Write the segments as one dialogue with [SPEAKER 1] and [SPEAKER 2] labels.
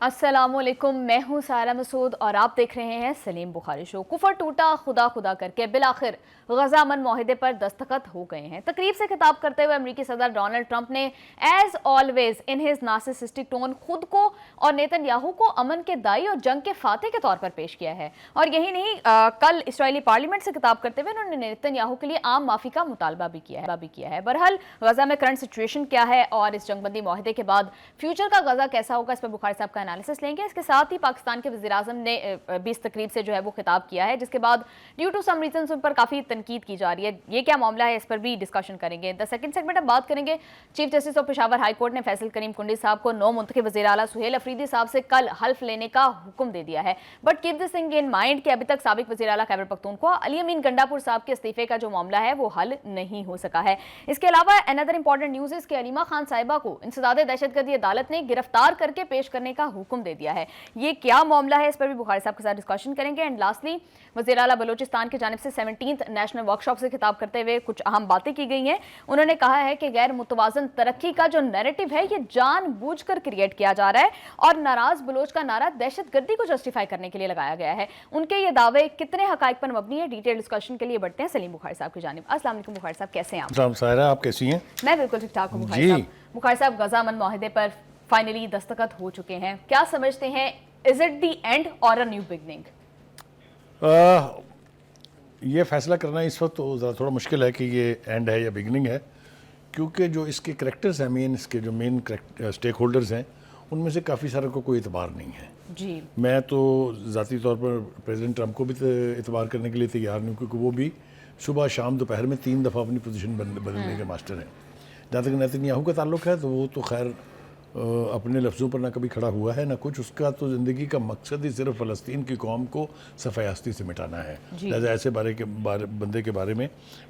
[SPEAKER 1] السلام علیکم، میں ہوں سارہ مسعود اور آپ دیکھ رہے ہیں سلیم بخاری شو۔ کفر ٹوٹا خدا خدا کر کے بالآخر غزہ امن معاہدے پر دستخط ہو گئے ہیں۔ تقریب سے خطاب کرتے ہوئے امریکی صدر ڈونلڈ ٹرمپ نے as always in his narcissistic tone خود کو اور نیتن یاہو کو امن کے دائی اور جنگ کے فاتح کے طور پر پیش کیا ہے، اور یہی نہیں، کل اسرائیلی پارلیمنٹ سے خطاب کرتے ہوئے انہوں نے نیتن یاہو کے لیے عام معافی کا مطالبہ بھی کیا ہے۔ بہرحال غزہ میں کرنٹ سچویشن کیا ہے اور اس جنگ بندی معاہدے کے بعد فیوچر کا غزہ کیسا ہوگا، اس پر بخاری صاحب کا انالیسس لیں گے۔ اس کے ساتھ ہی پاکستان کے وزیر اعظم نے بھی اس تقریب سے جو ہے وہ خطاب کیا ہے، جس کے بعد ڈیو ٹو سم ریزنز ان پر کافی تنقید کی جا رہی ہے۔ یہ کیا معاملہ ہے، اس پر بھی ڈسکشن کریں گے۔ سیکنڈ سیگمنٹ ہم بات کریں گے chief justice of Peshawar high court نے فیصل کریم کنڈی صاحب کو نو منتخب وزیر اعلیٰ سہیل افریدی صاحب سے کل حلف لینے کا حکم دے دیا ہے، but keep this thing in mind کہ ابھی تک سابق وزیر اعلیٰ خیبر پختونخوا علی امین گنڈاپور صاحب کے استعفے کا جو معاملہ ہے وہ حل نہیں ہو سکا ہے۔ اس کے علاوہ اندر امپورٹنٹ نیوز ہے کہ علیمہ خان صاحبہ کو انسداد دہشت گردی عدالت نے گرفتار کر کے پیش کرنے کا حکم دے دیا ہے۔ یہ کیا معاملہ ہے، اس پر بھی بخاری صاحب کے ساتھ ڈسکشن کریں گے۔ اینڈ لاسٹلی وزیر اعلیٰ بلوچستان کی جانب سے 17th نیشنل ورک شاپ سے خطاب کرتے ہوئے کچھ اہم باتیں کی گئی ہیں۔ انہوں نے کہا ہے کہ غیر متوازن ترقی کا جو نیریٹو ہے یہ جان بوجھ کر کریٹ کیا جا رہا ہے، اور ناراض بلوچ کا نعرہ دہشت گردی کو جسٹیفائی کرنے کے لیے لگایا گیا ہے۔ ان کے یہ دعوے کتنے حقائق پر مبنی ہے، ڈیٹیل ڈسکشن کے لیے بڑھتے ہیں سلیم بخاری صاحب کی جانب۔ السلام علیکم بخاری صاحب، کیسے ہیں آپ؟
[SPEAKER 2] السلام سائرہ، آپ کیسی ہیں؟
[SPEAKER 1] میں بالکل ٹھیک ٹھاک ہوں بخاری صاحب۔ بخاری صاحب، غزہ امن معاہدے پر فائنلی دستخط ہو چکے ہیں، کیا سمجھتے ہیں، از اٹ دی اینڈ اور اے نیو بگننگ؟
[SPEAKER 2] یہ فیصلہ کرنا اس وقت تو ذرا تھوڑا مشکل ہے کہ یہ اینڈ ہے یا بگننگ ہے، کیونکہ جو اس کے کریکٹرز ہیں، اس کے جو مین اسٹیک ہولڈرز ہیں، ان میں سے کافی سارے کو کوئی اعتبار نہیں ہے۔
[SPEAKER 1] جی،
[SPEAKER 2] میں تو ذاتی طور پر پریزیڈنٹ ٹرمپ کو بھی اعتبار کرنے کے لیے تیار نہیں ہوں، کیونکہ وہ بھی صبح شام دوپہر میں 3 دفعہ اپنی پوزیشن بدلنے کے ماسٹر ہیں۔ جہاں تک نیتن یاہو کا تعلق ہے تو وہ تو خیر اپنے لفظوں پر نہ کبھی کھڑا ہوا ہے نہ کچھ، اس کا تو زندگی کا مقصد ہی صرف فلسطین کی قوم کو صفحہ ہستی سے مٹانا ہے۔ لہذا ایسے بندے کے بارے میں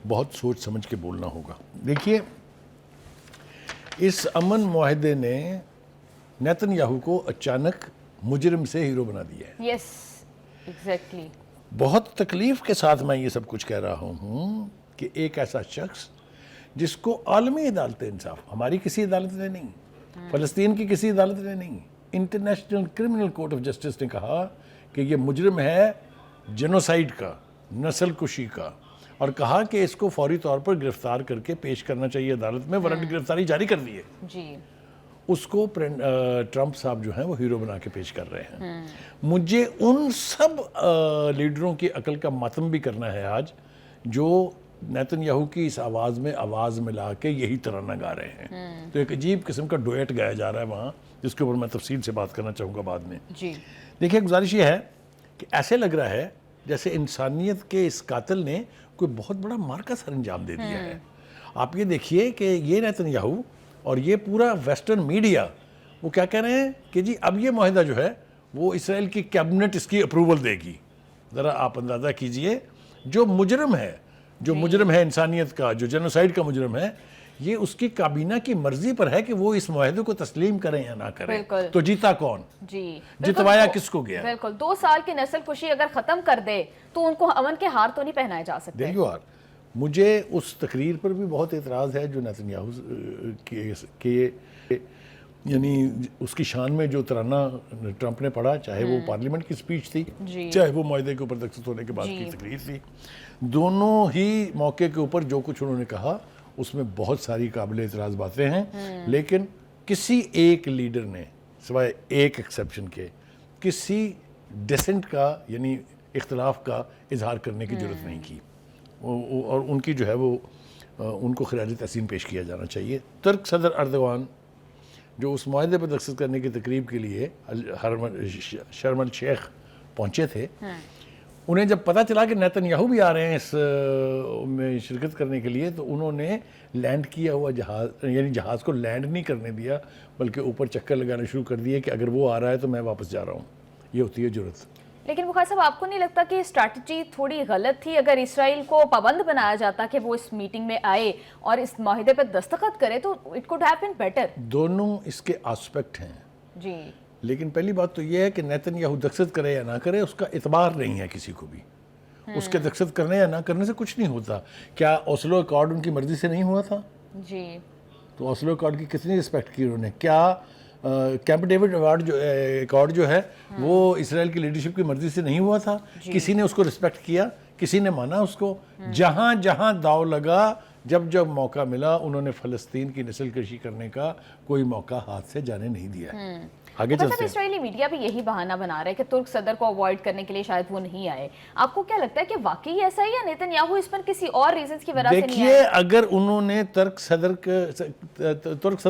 [SPEAKER 2] بہت سوچ سمجھ کے بولنا ہوگا۔ دیکھیے، اس امن معاہدے نے نیتن یاہو کو اچانک مجرم سے ہیرو بنا دیا ہے۔
[SPEAKER 1] یس، ایگزیکٹلی۔
[SPEAKER 2] بہت تکلیف کے ساتھ میں یہ سب کچھ کہہ رہا ہوں کہ ایک ایسا شخص جس کو عالمی عدالت انصاف، ہماری کسی عدالت نے نہیں، فلسطین کی کسی عدالت نے نہیں، international criminal court of justice نے کہا کہ یہ مجرم ہے جینوسائیڈ کا، نسل کشی کا، اور کہا کہ اس کو فوری طور پر گرفتار کر کے پیش کرنا چاہیے عدالت میں، وارنٹ گرفتاری جاری کر دی ہے۔
[SPEAKER 1] جی،
[SPEAKER 2] اس کو ٹرمپ صاحب جو ہیں وہ ہیرو بنا کے پیش کر رہے ہیں۔ مجھے ان سب لیڈروں کی عقل کا ماتم بھی کرنا ہے آج، جو نیتن یاہو کی اس آواز میں آواز ملا کے یہی ترانہ گا رہے ہیں۔ تو ایک عجیب قسم کا ڈویٹ گایا جا رہا ہے وہاں، جس کے اوپر میں تفصیل سے بات کرنا چاہوں گا بعد میں۔
[SPEAKER 1] جی،
[SPEAKER 2] دیکھیے، گزارش یہ ہے کہ ایسے لگ رہا ہے جیسے انسانیت کے اس قاتل نے کوئی بہت بڑا مارکا سر انجام دے دیا ہے۔ آپ یہ دیکھیے کہ یہ نیتن یاہو اور یہ پورا ویسٹرن میڈیا وہ کیا کہہ رہے ہیں کہ جی اب یہ معاہدہ جو ہے وہ اسرائیل کی کیبنٹ اس کی اپروول دے گی۔ ذرا آپ اندازہ کیجئے، جو مجرم ہے انسانیت کا، جو جینوسائیڈ کا مجرم ہے، یہ اس کی کابینہ کی مرضی پر ہے کہ وہ اس معاہدے کو تسلیم کریں یا نہ کریں۔ تو جیتا کون؟
[SPEAKER 1] جی،
[SPEAKER 2] جتوایا کس کو گیا؟
[SPEAKER 1] بالکل 2 سال کی نسل کشی اگر ختم کر دے تو ان کو امن کے ہار تو نہیں پہنائے جا سکتے۔
[SPEAKER 2] دیکھو یار، مجھے اس تقریر پر بھی بہت اعتراض ہے جو نیتن یاہو کے یعنی اس کی شان میں جو ترانہ ٹرمپ نے پڑھا، چاہے وہ پارلیمنٹ کی سپیچ تھی، چاہے وہ معاہدے کے اوپر دستخط ہونے کے بعد کی تقریر تھی، دونوں ہی موقع کے اوپر جو کچھ انہوں نے کہا اس میں بہت ساری قابل اعتراض باتیں ہیں، لیکن کسی ایک لیڈر نے سوائے ایک ایکسیپشن کے کسی ڈیسنٹ کا یعنی اختلاف کا اظہار کرنے کی ضرورت نہیں کی، اور ان کی جو ہے وہ ان کو خراج تحسین پیش کیا جانا چاہیے۔ ترک صدر اردوغان جو اس معاہدے پر دستخط کرنے کی تقریب کے لیے شرم الشیخ پہنچے تھے، انہیں جب پتہ چلا کہ نیتن یاہو بھی آ رہے ہیں اس میں شرکت کرنے کے لیے، تو انہوں نے لینڈ کیا ہوا جہاز کو لینڈ نہیں کرنے دیا، بلکہ اوپر چکر لگانا شروع کر دیے کہ اگر وہ آ رہا ہے تو میں واپس جا رہا ہوں۔ یہ ہوتی ہے جرأت۔
[SPEAKER 1] لیکن بخاری صاحب، آپ کو نہیں لگتا کہ اسٹریٹجی تھوڑی غلط تھی؟ اگر اسرائیل کو پابند بنایا جاتا کہ وہ اس میٹنگ میں آئے اور اس معاہدے پر دستخط کرے تو it could have been better.
[SPEAKER 2] دونوں اس کے آسپیکٹ ہیں،
[SPEAKER 1] جی،
[SPEAKER 2] لیکن پہلی بات تو یہ ہے کہ نیتن یاہو دستخط کرے یا نہ کرے، اس کا اعتبار نہیں ہے کسی کو بھی۔ اس کے دستخط کرنے یا نہ کرنے سے کچھ نہیں ہوتا۔ کیا اوسلو ایکارڈ ان کی مرضی سے نہیں ہوا تھا؟
[SPEAKER 1] جی،
[SPEAKER 2] تو اوسلو ایکارڈ کی کتنی رسپیکٹ کی انہوں نے؟ کیا کیمپ ڈیوڈ ایکارڈ جو ہے وہ اسرائیل کی لیڈرشپ کی مرضی سے نہیں ہوا تھا. کسی نے اس کو رسپیکٹ کیا, کسی نے مانا اس کو. جہاں جہاں داؤ لگا, جب جب موقع ملا, انہوں نے فلسطین کی نسل کشی کرنے کا کوئی موقع ہاتھ سے جانے نہیں دیا. آگے چلتے ہیں.
[SPEAKER 1] اسرائیلی میڈیا بھی یہی بہانہ بنا رہا ہے کہ ترک صدر کو اوائڈ کرنے کے لیے شاید وہ نہیں آئے. آپ کو کیا لگتا ہے کہ واقعی ایسا ہے یا نیتن یاہو اس پر کسی اور ریزنز کی وجہ سے نہیں آئے؟
[SPEAKER 2] دیکھیے, اگر انہوں نے ترک صدر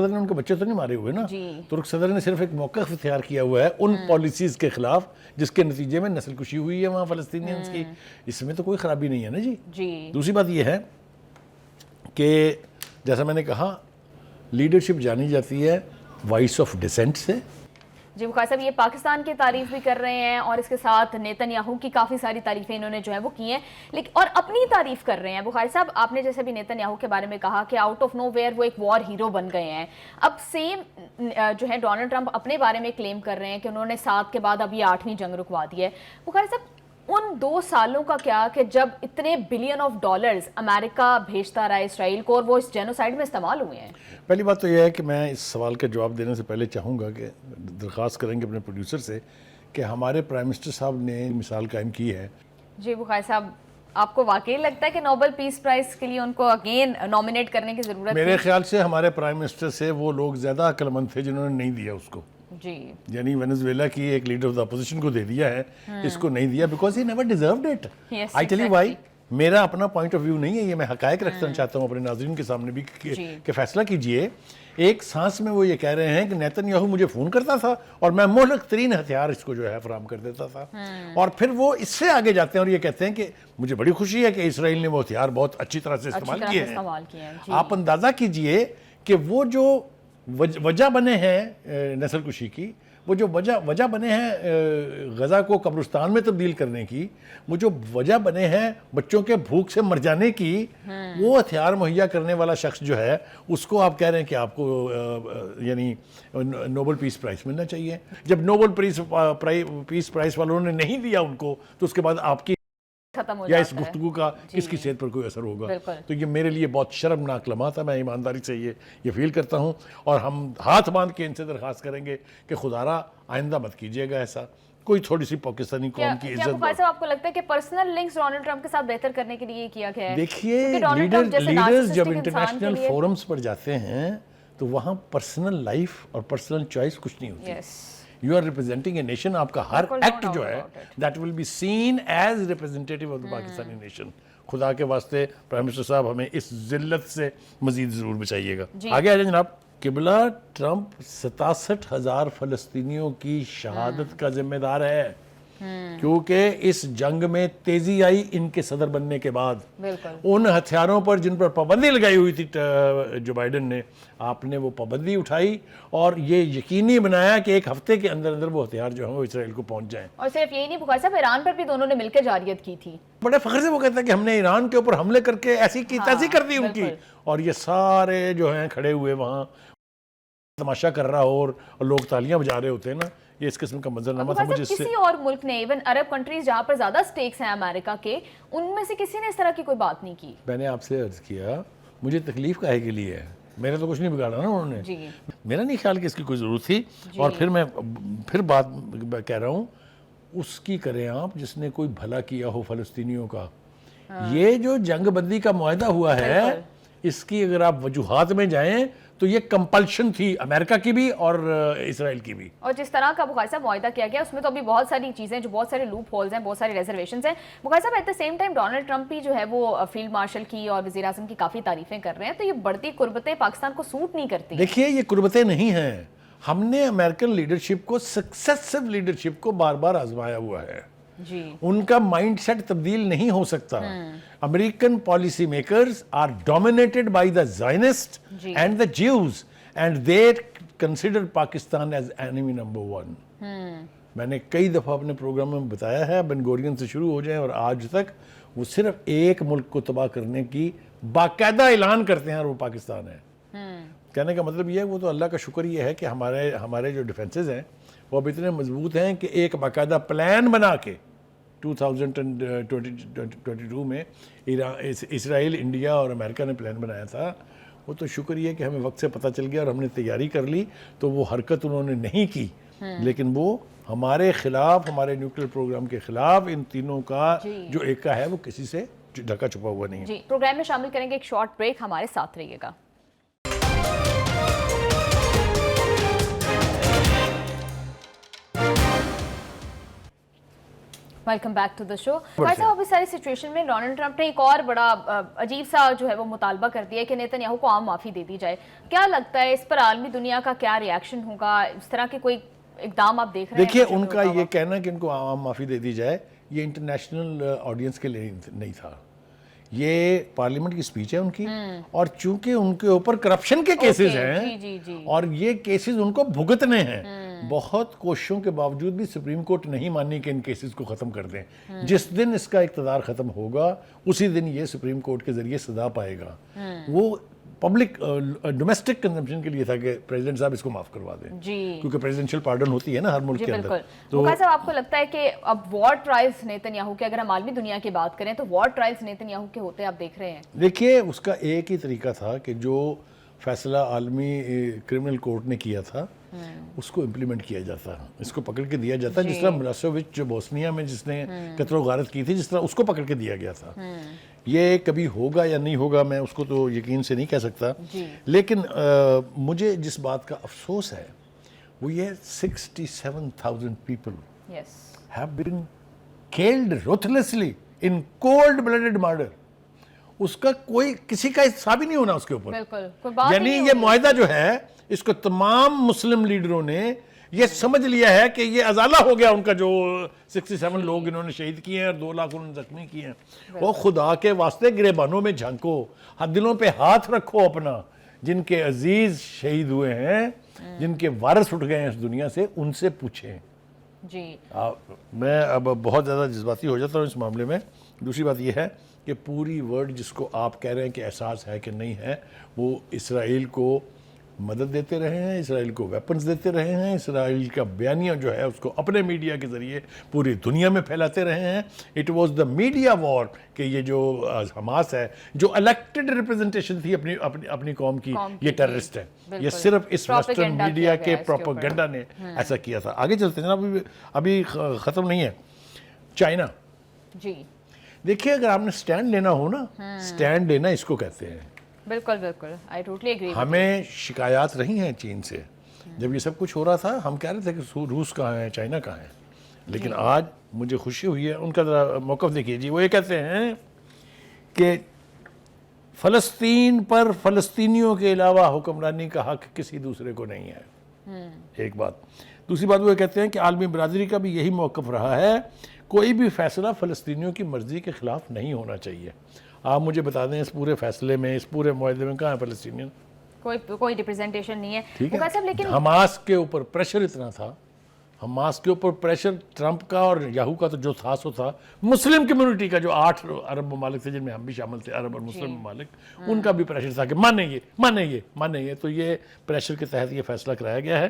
[SPEAKER 2] نے ان کے بچے تو نہیں مارے ہوئے نا. ترک صدر نے صرف ایک موقف اختیار کیا ہوا ہے ان پالیسیز کے خلاف جس کے نتیجے میں نسل کشی ہوئی ہے وہاں فلسطینیانز کی. اس میں تو کوئی خرابی نہیں ہے نا جی. دوسری بات یہ ہے کہ جیسا میں نے کہا, لیڈرشپ جانی جاتی ہے وائس آف ڈسینٹ سے.
[SPEAKER 1] جی بخاری صاحب, یہ پاکستان کی تعریف بھی کر رہے ہیں اور اس کے ساتھ نیتن یاہو کی کافی ساری تعریفیں انہوں نے جو ہے وہ کی ہیں, لیکن اور اپنی تعریف کر رہے ہیں. بخاری صاحب, آپ نے جیسے بھی نیتن یاہو کے بارے میں کہا کہ آؤٹ آف نو ویئر وہ ایک وار ہیرو بن گئے ہیں. اب سیم جو ہے ڈونلڈ ٹرمپ اپنے بارے میں کلیم کر رہے ہیں کہ انہوں نے 7 کے بعد اب یہ 8ویں جنگ رکوا دی ہے. بخاری صاحب, ان 2 سالوں کا کیا کہ جب اتنے بلین آف ڈالرز امریکہ بھیجتا رہا اسرائیل کو اور وہ اس جینوسائیڈ میں استعمال ہوئے ہیں؟
[SPEAKER 2] پہلی بات تو یہ ہے کہ میں اس سوال کا جواب دینے سے پہلے چاہوں گا کہ درخواست کریں گے اپنے پروڈیوسر سے کہ ہمارے پرائم منسٹر صاحب نے مثال قائم کی ہے.
[SPEAKER 1] جی بخاری صاحب, آپ کو واقعی لگتا ہے کہ نوبل پیس پرائز کے لیے ان کو اگین نامنیٹ کرنے کی ضرورت ہے؟
[SPEAKER 2] میرے خیال سے ہمارے پرائم منسٹر سے وہ لوگ زیادہ عقل مند تھے جنہوں نے نہیں دیا اس کو.
[SPEAKER 1] جی,
[SPEAKER 2] یعنی وینزویلا کی ایک لیڈر آف دا اپوزیشن کو دے دیا ہے, اس کو نہیں دیا because he never deserved it. I tell you why. میرا اپنا پوائنٹ آف ویو نہیں ہے یہ, میں حقائق رکھنا چاہتا ہوں اپنے ناظرین کے سامنے بھی کہ فیصلہ کیجئے. ایک سانس میں وہ یہ کہہ رہے ہیں کہ نیتن یاہو مجھے فون کرتا تھا اور میں مہلک ترین ہتھیار اس کو جو ہے فراہم کر دیتا تھا, اور پھر وہ اس سے آگے جاتے ہیں اور یہ کہتے ہیں کہ مجھے بڑی خوشی ہے کہ اسرائیل نے وہ ہتھیار بہت اچھی طرح سے استعمال کیے ہیں. آپ اندازہ کیجئے کہ وہ جو وجہ بنے ہیں نسل کشی کی, وہ جو وجہ بنے ہیں غزہ کو قبرستان میں تبدیل کرنے کی, وہ جو وجہ بنے ہیں بچوں کے بھوک سے مر جانے کی, وہ ہتھیار مہیا کرنے والا شخص جو ہے اس کو آپ کہہ رہے ہیں کہ آپ کو یعنی نوبل پیس پرائز ملنا چاہیے. جب نوبل پیس پرائز والوں نے نہیں دیا ان کو, تو اس کے بعد آپ کی یا اس گفتگو کا کس کی صحت پر کوئی اثر ہوگا؟ تو یہ میرے لیے بہت شرمناک لمحہ تھا. میں ایمانداری سے یہ فیل کرتا ہوں, اور ہم ہاتھ باندھ کے ان سے درخواست کریں گے کہ خدا را آئندہ مت کیجیے گا ایسا. کوئی تھوڑی سی پاکستانی قوم کی عزت.
[SPEAKER 1] کیا آپ کو لگتا ہے کہ پرسنل لنکس ڈونلڈ ٹرمپ کے ساتھ بہتر کرنے کے لیے یہ کیا گیا ہے؟
[SPEAKER 2] دیکھیے, لیڈرز جب انٹرنیشنل فورمز پر جاتے ہیں تو وہاں پرسنل لائف اور پرسنل چوائس کچھ نہیں ہوتی. You are representing a nation. آپ کا ہر ایکٹ جو ہے that will be seen as representative of the Pakistani nation. خدا کے واسطے پرائم منسٹر صاحب ہمیں اس ذلت سے مزید ضرور بچائیے گا. آگے آ جائیں جناب. قبلہ ٹرمپ 67,000 فلسطینیوں کی شہادت کا ذمہ دار ہے, کیونکہ اس جنگ میں تیزی آئی ان کے صدر بننے کے بعد. ان ہتھیاروں پر جن پر پابندی لگائی ہوئی تھی جو بائیڈن نے, آپ نے وہ پابندی اٹھائی اور یہ یقینی بنایا کہ ایک ہفتے کے اندر اندر وہ ہتھیار جو ہیں وہ اسرائیل کو پہنچ جائیں.
[SPEAKER 1] اور صرف یہی نہیں بخاری صاحب, ایران پر بھی دونوں نے مل کے جارحیت کی تھی.
[SPEAKER 2] بڑے فخر سے وہ کہتا ہے کہ ہم نے ایران کے اوپر حملے کر کے ایسی کی تیسی کر دی ان کی, اور یہ سارے جو ہیں کھڑے ہوئے وہاں تماشا کر رہا ہو اور لوگ تالیاں بجا رہے ہوتے ہیں نا. یہ اس قسم کا منظرنامہ تھا مجھے.
[SPEAKER 1] کسی اور ملک نے, ایون عرب کنٹریز جہاں پر زیادہ سٹیکس ہیں امریکہ کے, ان میں سے کسی نے اس طرح کی کوئی بات نہیں کی. میں نے
[SPEAKER 2] آپ سے عرض کیا مجھے تکلیف کاہے کے لیے ہے, میں نے تو کچھ نہیں بگاڑا نا انہوں نے. میرا نہیں خیال کہ اس کی کوئی ضرورت تھی. اور پھر میں بات کہہ رہا ہوں, اس کی کریں آپ جس نے کوئی بھلا کیا ہو فلسطینیوں کا. یہ جو جنگ بندی کا معاہدہ ہوا ہے, اس کی اگر آپ وجوہات میں جائیں تو یہ کمپلشن تھی امریکہ کی بھی اور اسرائیل کی بھی.
[SPEAKER 1] اور جس طرح کا بخاری صاحب معاہدہ کیا گیا اس میں تو ابھی بہت ساری چیزیں, جو بہت سارے لوپ ہولز ہیں, بہت ساری ریزرویشنز ہیں. بخاری صاحب at the same time Donald Trump بھی جو ہے وہ فیلڈ مارشل کی اور وزیر اعظم کی کافی تعریفیں کر رہے ہیں, تو یہ بڑھتی قربتیں پاکستان کو سوٹ نہیں کرتی.
[SPEAKER 2] دیکھیے, یہ قربتیں نہیں ہیں. ہم نے امریکن لیڈرشپ کو, سکسیسو لیڈرشپ کو بار بار آزمایا ہوا ہے. ان کا مائنڈ سیٹ تبدیل نہیں ہو سکتا. American policy makers are dominated by the Zionist and the Jews, and they consider Pakistan as enemy number 1. میں نے کئی دفعہ اپنے پروگرام میں بتایا ہے, بن گورین سے شروع ہو جائیں اور آج تک, وہ صرف ایک ملک کو تباہ کرنے کی باقاعدہ اعلان کرتے ہیں اور وہ پاکستان ہے. کہنے کا مطلب یہ ہے, وہ تو اللہ کا شکر یہ ہے کہ ہمارے جو ڈیفنسز ہیں وہ اب اتنے مضبوط ہیں کہ ایک باقاعدہ پلان بنا کے 2022 میں اسرائیل, انڈیا اور امریکہ نے پلان بنایا تھا. وہ تو شکر یہ کہ ہمیں وقت سے پتہ چل گیا اور ہم نے تیاری کر لی، تو وہ حرکت انہوں نے نہیں کی، لیکن وہ ہمارے خلاف، ہمارے نیوکلیئر پروگرام کے خلاف، ان تینوں کا جو ایکا ہے وہ کسی سے ڈھکا چھپا ہوا نہیں ہے۔
[SPEAKER 1] جی پروگرام میں شامل کریں گے ایک شارٹ بریک، ہمارے ساتھ رہیے گا۔ ویلکم بیک ٹو دا شو۔ بھائی صاحب، ابھی ساری سچویشن میں ڈونلڈ ٹرمپ نے ایک اور بڑا عجیب سا جو ہے وہ مطالبہ کر دیا ہے کہ نیتن یاہو کو عام معافی دے دی جائے۔ کیا لگتا ہے اس پر عالمی دنیا کا کیا ری ایکشن ہوگا؟ اس طرح کے کوئی اقدام آپ دیکھ رہے ہیں؟
[SPEAKER 2] دیکھیے، ان کا یہ کہنا کہ ان کو عام معافی دے دی جائے، یہ انٹرنیشنل آڈینس کے لیے نہیں تھا، یہ پارلیمنٹ کی سپیچ ہے ان کی، اور چونکہ ان کے اوپر کرپشن کے کیسز ہیں اور یہ کیسز ان کو بھگتنے ہیں، بہت کوششوں کے باوجود بھی سپریم کورٹ نہیں مانی کہ ان کیسز کو ختم کر دیں۔ جس دن اس کا اقتدار ختم ہوگا اسی دن یہ سپریم کورٹ کے ذریعے سزا پائے گا۔ وہ پبلک ڈومیسٹک کنزمپشن کے لیے تھا کہ پریزیڈنٹ صاحب اس کو معاف کروا دیں، کیونکہ پریزیڈنشل پارڈن ہوتی ہے نا ہر ملک کے اندر۔
[SPEAKER 1] تو صاحب، آپ کو لگتا ہے کہ اب وار ٹرائلز نیتن یاہو کے، اگر ہم عالمی دنیا کی بات کریں تو وار ٹرائلز نیتن یاہو کے ہوتے آپ دیکھ رہے ہیں؟
[SPEAKER 2] دیکھیے، اس کا ایک ہی طریقہ تھا کہ جو فیصلہ عالمی کرمنل کورٹ نے کیا تھا اس کو امپلیمنٹ کیا جاتا، اس کو پکڑ کے دیا جاتا، جس طرح ملاسووچ جو بوسنیا میں جس نے قتل و غارت کی تھی، جس طرح اس کو پکڑ کے دیا گیا تھا۔ یہ کبھی ہوگا یا نہیں ہوگا میں اس کو تو یقین سے نہیں کہہ سکتا، لیکن مجھے جس بات کا افسوس ہے وہ یہ 67,000 people have been killed ruthlessly in cold blooded murder۔ اس کا کوئی کسی کا حساب ہی نہیں ہونا اس کے اوپر۔ یعنی یہ معاہدہ جو ہے اس کو تمام مسلم لیڈروں نے یہ سمجھ لیا ہے کہ یہ ازالہ ہو گیا ان کا، جو 67 لوگ انہوں نے شہید کیے ہیں اور 2 لاکھ انہوں نے زخمی کیے ہیں۔ وہ خدا کے واسطے گریبانوں میں جھانکو، دلوں پہ ہاتھ رکھو اپنا، جن کے عزیز شہید ہوئے ہیں، جن کے وارث اٹھ گئے ہیں اس دنیا سے، ان سے پوچھیں۔ میں اب بہت زیادہ جذباتی ہو جاتا ہوں اس معاملے میں۔ دوسری بات یہ ہے کہ پوری ورلڈ جس کو آپ کہہ رہے ہیں کہ احساس ہے کہ نہیں ہے، وہ اسرائیل کو مدد دیتے رہے ہیں، اسرائیل کو ویپنز دیتے رہے ہیں، اسرائیل کا بیانیہ جو ہے اس کو اپنے میڈیا کے ذریعے پوری دنیا میں پھیلاتے رہے ہیں۔ اٹ واز دا میڈیا وار کہ یہ جو حماس ہے، جو الیکٹڈ ریپرزنٹیشن تھی اپنی قوم کی، یہ ٹیررسٹ ہے۔ یہ صرف اس ویسٹرن میڈیا کے پروپیگنڈا نے ایسا کیا تھا۔ آگے چلتے ہیں، ابھی ختم نہیں ہے۔ چائنا، دیکھیے، اگر آپ نے سٹینڈ لینا ہو نا، سٹینڈ لینا اس کو کہتے ہیں۔
[SPEAKER 1] بالکل بالکل، I totally agree۔
[SPEAKER 2] ہمیں شکایات رہی ہیں چین سے، جب یہ سب کچھ ہو رہا تھا ہم کہہ رہے تھے کہ روس کہاں ہے، چائنا کہاں ہے، لیکن آج مجھے خوشی ہوئی ہے، ان کا ذرا موقف دیکھیے جی۔ وہ یہ کہتے ہیں کہ فلسطین پر فلسطینیوں کے علاوہ حکمرانی کا حق کسی دوسرے کو نہیں ہے، ایک بات۔ دوسری بات وہ یہ کہتے ہیں کہ عالمی برادری کا بھی یہی موقف رہا ہے، کوئی بھی فیصلہ فلسطینیوں کی مرضی کے خلاف نہیں ہونا چاہیے۔ آپ مجھے بتا دیں اس پورے فیصلے میں، اس پورے معاہدے میں کہاں ہے فلسطینین؟
[SPEAKER 1] کوئی ریپرزنٹیشن نہیں ہے۔
[SPEAKER 2] ٹھیک ہے، لیکن حماس کے اوپر پریشر اتنا تھا، حماس کے اوپر پریشر ٹرمپ کا اور یاہو کا تو جو تھا سو تھا، مسلم کمیونٹی کا جو 8 عرب ممالک تھے جن میں ہم بھی شامل تھے، عرب اور مسلم ممالک، ان کا بھی پریشر تھا کہ مانیں گے، تو یہ پریشر کے تحت یہ فیصلہ کرایا گیا ہے۔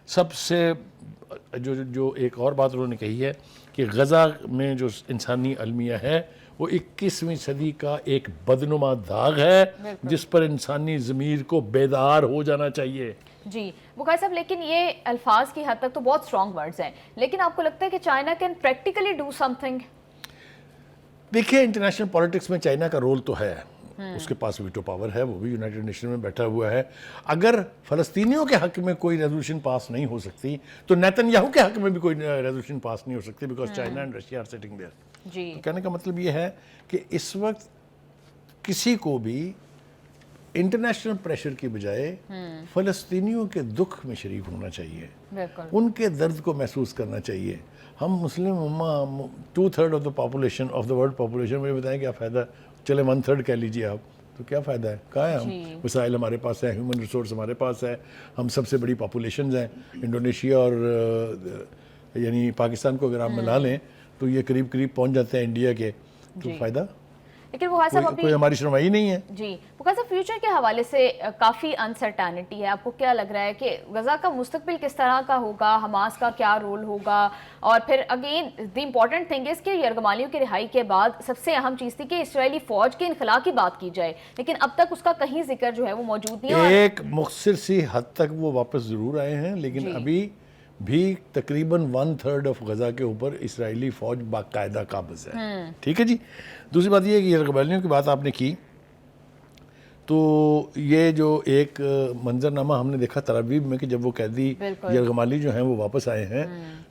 [SPEAKER 2] سب سے جو ایک اور بات انہوں نے کہی ہے کہ غزہ میں جو انسانی المیہ ہے وہ 21ویں صدی کا ایک بدنما داغ ہے جس پر انسانی ضمیر کو بیدار ہو جانا چاہیے۔
[SPEAKER 1] جی بخاری صاحب، لیکن یہ الفاظ کی حد تک تو بہت سٹرونگ ورڈز ہیں، لیکن آپ کو لگتا ہے کہ China can practically do some thing?
[SPEAKER 2] دیکھیے، انٹرنیشنل پالیٹکس میں چائنا کا رول تو ہے، اس کے پاس ویٹو پاور ہے، وہ بھی یونائٹڈ نیشن میں بیٹھا ہوا ہے۔ اگر فلسطینیوں کے حق میں کوئی ریزولوشن پاس نہیں ہو سکتی تو نیتن یاہو کے حق میں بھی کوئی ریزولوشن پاس نہیں ہو سکتی، because China and Russia are sitting there. تو کہنے کا مطلب یہ ہے کہ اس وقت کسی کو بھی انٹرنیشنل پریشر کی بجائے فلسطینیوں کے دکھ میں شریک ہونا چاہیے، ان کے درد کو محسوس کرنا چاہیے۔ ہم مسلم امہ 2/3 of the population of the world population میں بتائیں کیا فائدہ، چلے 1/3 کہہ لیجیے آپ، تو کیا فائدہ ہے؟ کہاں ہے ہم؟ وسائل ہمارے پاس ہے، ہیومن ریسورس ہمارے پاس ہے، ہم سب سے بڑی پاپولیشنز ہیں۔ انڈونیشیا اور یعنی پاکستان کو اگر آپ ملا لیں تو یہ قریب پہنچ جاتے ہیں انڈیا کے، تو فائدہ؟
[SPEAKER 1] لیکن وہ صاحب ابھی
[SPEAKER 2] کوئی ہماری سنوائی نہیں ہے.
[SPEAKER 1] جی وہ صاحب فیوچر کے حوالے سے کافی انسرٹینٹی ہے. آپ کو کیا لگ رہا ہے کہ غزہ کا مستقبل کس طرح کا ہوگا, حماس کا کیا رول ہوگا؟ اور پھر again the important thing is کہ یرغمالیوں کی رہائی کے بعد سب سے اہم چیز تھی کہ اسرائیلی فوج کے انخلا کی بات کی جائے, لیکن اب تک اس کا کہیں ذکر جو ہے وہ موجود نہیں ہے.
[SPEAKER 2] ایک مختصر سی حد تک وہ واپس ضرور آئے ہیں, لیکن ابھی بھی تقریباً 1/3 آف غزہ کے اوپر اسرائیلی فوج باقاعدہ قابض ہے. ٹھیک ہے جی. دوسری بات یہ ہے کہ یرغمالیوں کی بات آپ نے کی, تو یہ جو ایک منظرنامہ ہم نے دیکھا تل ابیب میں کہ جب وہ قیدی یرغمالی جو ہیں وہ واپس آئے ہیں,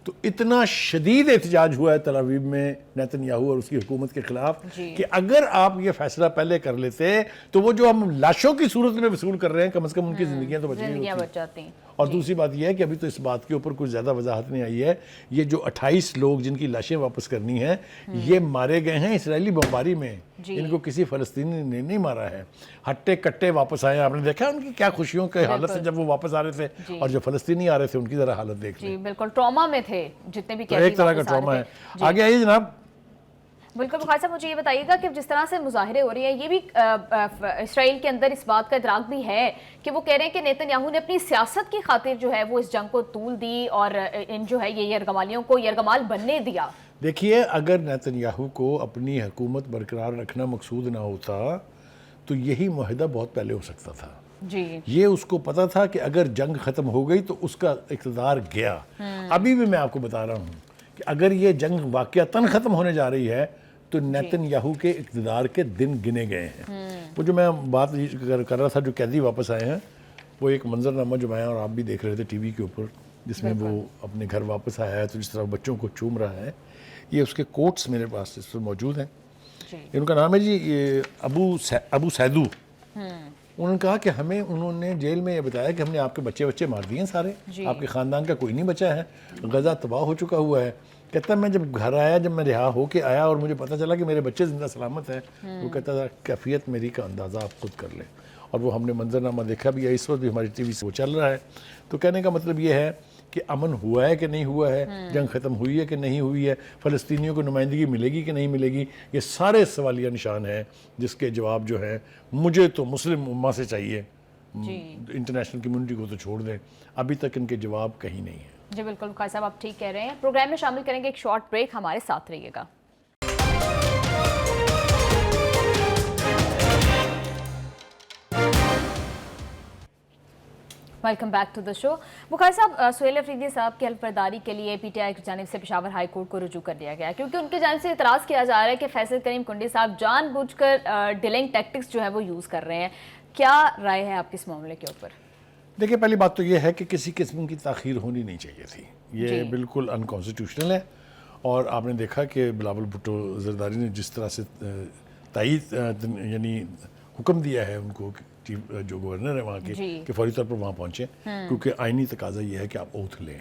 [SPEAKER 2] تو اتنا شدید احتجاج ہوا ہے تل ابیب میں نیتن یاہو اور اس کی حکومت کے خلاف کہ اگر آپ یہ فیصلہ پہلے کر لیتے تو وہ جو ہم لاشوں کی صورت میں وصول کر رہے ہیں کم از کم ان کی زندگیاں تو
[SPEAKER 1] بچ جاتی ہیں.
[SPEAKER 2] اور دوسری بات یہ ہے کہ ابھی تو اس بات کے اوپر کچھ زیادہ وضاحت نہیں آئی ہے. یہ جو 28 لوگ جن کی لاشیں واپس کرنی ہیں یہ مارے گئے ہیں اسرائیلی بمباری میں, ان کو کسی فلسطینی نے نہیں مارا ہے. ہٹے کٹے واپس آئے ہیں, آپ نے دیکھا ان کی کیا خوشیوں کے حالت سے جب وہ واپس آ رہے تھے, اور جو فلسطینی آ رہے تھے ان کی ذرا حالت دیکھ لیں.
[SPEAKER 1] بالکل ٹراما میں تھے جتنے بھی
[SPEAKER 2] ایک طرح کا ٹراما ہے. آگے آئیے جناب.
[SPEAKER 1] بالکل بخاری صاحب مجھے یہ بتائیے گا کہ جس طرح سے مظاہرے ہو رہے ہیں, یہ بھی اسرائیل کے اندر اس بات کا ادراک بھی ہے کہ وہ کہہ رہے ہیں کہ نیتن یاہو نے اپنی سیاست کی خاطر جو ہے وہ اس جنگ کو طول دی اور ان جو ہے یہ یرغمالیوں کو یرغمال بننے دیا.
[SPEAKER 2] دیکھیے اگر نیتن یاہو کو اپنی حکومت برقرار رکھنا مقصود نہ ہوتا تو یہی معاہدہ بہت پہلے ہو سکتا تھا. یہ اس کو پتا تھا کہ اگر جنگ ختم ہو گئی تو اس کا اقتدار گیا. ابھی بھی میں آپ کو بتا رہا ہوں کہ اگر یہ جنگ واقعتاً ختم ہونے جا رہی ہے تو نیتن یاہو کے اقتدار کے دن گنے گئے ہیں. وہ جو میں بات کر رہا تھا جو قیدی واپس آئے ہیں, وہ ایک منظرنامہ جو میں اور آپ بھی دیکھ رہے تھے ٹی وی کے اوپر, جس میں وہ اپنے گھر واپس آیا ہے تو جس طرح بچوں کو چوم رہا ہے, یہ اس کے کوٹس میرے پاس اس پر موجود ہیں. ان کا نام ہے جی ابو سیدو. انہوں نے کہا کہ ہمیں انہوں نے جیل میں یہ بتایا کہ ہم نے آپ کے بچے مار دیے ہیں سارے, آپ کے خاندان کا کوئی نہیں بچا ہے, غزہ تباہ ہو چکا ہوا ہے. کہتا ہے میں جب گھر آیا, جب میں رہا ہو کے آیا اور مجھے پتہ چلا کہ میرے بچے زندہ سلامت ہیں, وہ کہتا تھا کیفیت میری کا اندازہ آپ خود کر لیں. اور وہ ہم نے منظرنامہ دیکھا بھی ہے, اس وقت بھی ہماری ٹی وی سے وہ چل رہا ہے. تو کہنے کا مطلب یہ ہے کہ امن ہوا ہے کہ نہیں ہوا ہے, جنگ ختم ہوئی ہے کہ نہیں ہوئی ہے, فلسطینیوں کو نمائندگی ملے گی کہ نہیں ملے گی, یہ سارے سوالیہ نشان ہیں جس کے جواب جو ہیں مجھے تو مسلم امہ سے چاہیے. انٹرنیشنل کمیونٹی کو تو چھوڑ دیں, ابھی تک ان کے جواب کہیں نہیں ہیں.
[SPEAKER 1] جی بالکل بخاری صاحب آپ ٹھیک کہہ رہے ہیں. پروگرام میں شامل کریں گے ایک شارٹ بریک, ہمارے ساتھ رہیے گا. ویلکم بیک ٹو دا شو. بخاری صاحب, سہیل افریدی صاحب کی حلف برداری کے لیے پی ٹی آئی کی جانب سے پشاور ہائی کورٹ کو رجوع کر دیا گیا ہے, کیونکہ ان کی جانب سے اعتراض کیا جا رہا ہے کہ فیصل کریم کنڈی صاحب جان بوجھ کر ڈیلنگ ٹیکٹکس جو ہے وہ یوز کر رہے ہیں. کیا رائے ہے آپ کی اس معاملے کے اوپر؟
[SPEAKER 2] دیکھیں پہلی بات تو یہ ہے کہ کسی قسم کی تاخیر ہونی نہیں چاہیے تھی, یہ بالکل انکانسٹیٹیوشنل ہے. اور آپ نے دیکھا کہ بلاول بھٹو زرداری نے جس طرح سے تائید یعنی حکم دیا ہے ان کو جو گورنر ہے وہاں کے کہ فوری طور پر وہاں پہنچیں, کیونکہ آئینی تقاضا یہ ہے کہ آپ اوتھ لیں.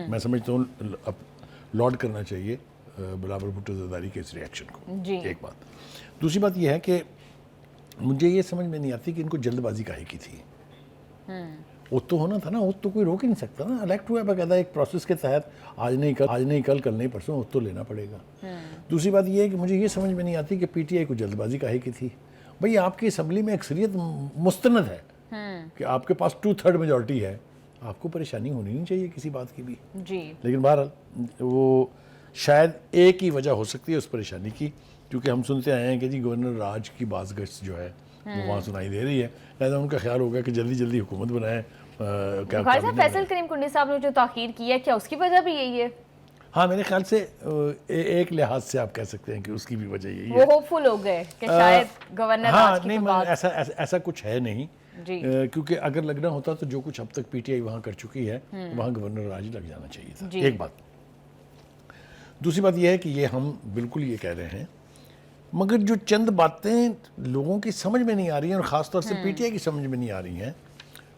[SPEAKER 2] میں سمجھتا ہوں لوڈ کرنا چاہیے بلاول بھٹو زرداری کے اس ریئیکشن کو. ایک بات. دوسری بات یہ ہے کہ مجھے یہ سمجھ میں نہیں آتی کہ ان کو جلد بازی کاہے کی تھی. اوتھ تو ہونا تھا نا, اوتھ تو کوئی روک ہی نہیں سکتا نا, الیکٹ ہوا ہے باقاعدہ ایک پروسیس کے تحت, آج نہیں کل نہیں پرسوں اوتھ تو لینا پڑے گا. دوسری بات یہ ہے کہ مجھے یہ سمجھ میں نہیں آتی کہ پی ٹی آئی کو جلد بازی کاہے کی تھی. بھئی آپ کی اسمبلی میں اکثریت مستند ہے کہ آپ کے پاس 2/3 میجورٹی ہے, آپ کو پریشانی ہونی نہیں چاہیے کسی بات کی بھی. لیکن بہرحال وہ شاید ایک ہی وجہ ہو سکتی ہے اس پریشانی کی, کیونکہ ہم سنتے آئے ہیں کہ جی گورنر راج کی باز گشت جو ہے وہ وہاں سنائی دے رہی ہے, لہٰذا ان کا خیال ہوگا کہ جلدی جلدی حکومت بنائیں.
[SPEAKER 1] فیصل کریم کنڈی صاحب نے جو تاخیر کی ہے, کیا اس کی وجہ بھی یہی ہے؟
[SPEAKER 2] ہاں میرے خیال سے ایک لحاظ سے آپ کہہ سکتے ہیں کہ اس کی بھی وجہ یہی ہے.
[SPEAKER 1] وہ ہوپ فل ہو گئے کہ شاید گورنر راج کی
[SPEAKER 2] نہیں, ایسا کچھ ہے نہیں, کیونکہ اگر لگنا ہوتا تو جو کچھ اب تک پی ٹی آئی وہاں کر چکی ہے وہاں گورنر راج لگ جانا چاہیے تھا. ایک بات. دوسری بات یہ ہے کہ یہ ہم بالکل یہ کہہ رہے ہیں, مگر جو چند باتیں لوگوں کی سمجھ میں نہیں آ رہی ہیں اور خاص طور سے پی ٹی آئی کی سمجھ میں نہیں آ رہی ہیں,